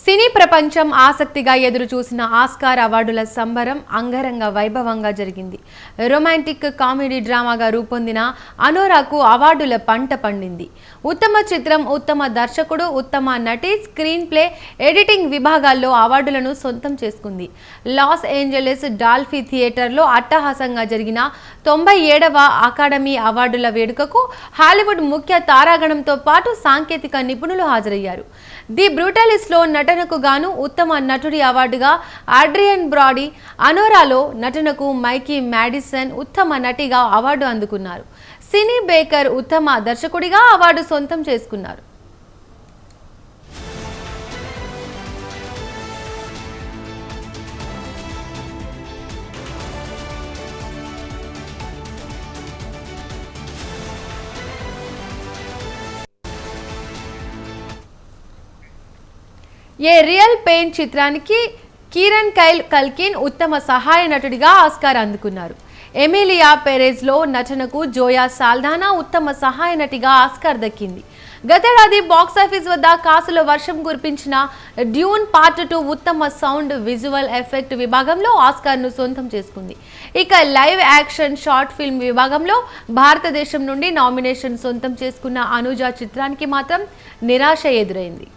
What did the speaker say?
సినీ ప్రపంచం ఆసక్తిగా ఎదురు చూసిన ఆస్కార్ అవార్డుల సంబరం అంగరంగ వైభవంగా జరిగింది. రొమాంటిక్ కామెడీ డ్రామాగా రూపొందిన అనోరాకు అవార్డుల పంట పండింది. ఉత్తమ చిత్రం, ఉత్తమ దర్శకుడు, ఉత్తమ నటి, స్క్రీన్ ప్లే, ఎడిటింగ్ విభాగాల్లో అవార్డులను సొంతం చేసుకుంది. లాస్ ఏంజలస్ డాల్ఫీ థియేటర్లో అట్టహాసంగా జరిగిన 97వ అకాడమీ అవార్డుల వేడుకకు హాలీవుడ్ ముఖ్య తారాగణంతో పాటు సాంకేతిక నిపుణులు హాజరయ్యారు. ది బ్రూటలిస్ట్లో నటనకు గాను ఉత్తమ నటుడి అవార్డుగా ఆడ్రియన్ బ్రాడీ, అనోరాలో నటనకు మైకీ మ్యాడిసన్ ఉత్తమ నటిగా అవార్డు అందుకున్నారు. సినీ బేకర్ ఉత్తమ దర్శకుడిగా అవార్డు సొంతం చేసుకున్నారు. ఏ రియల్ పెయిన్ చిత్రానికి కీరన్ కల్కిన్ ఉత్తమ సహాయ నటుడిగా ఆస్కార్ అందుకున్నారు. ఎమిలియా పెరెజ్లో నటనకు జోయా సాల్దానా ఉత్తమ సహాయ నటిగా ఆస్కార్ దక్కింది. గతేడాది బాక్సాఫీస్ వద్ద కాసుల వర్షం కురిపించిన డ్యూన్ పార్ట్ 2 ఉత్తమ సౌండ్ విజువల్ ఎఫెక్ట్ విభాగంలో ఆస్కార్ను సొంతం చేసుకుంది. ఇక లైవ్ యాక్షన్ షార్ట్ ఫిల్మ్ విభాగంలో భారతదేశం నుండి నామినేషన్ సొంతం చేసుకున్న అనుజా చిత్రానికి మాత్రం నిరాశ ఎదురైంది.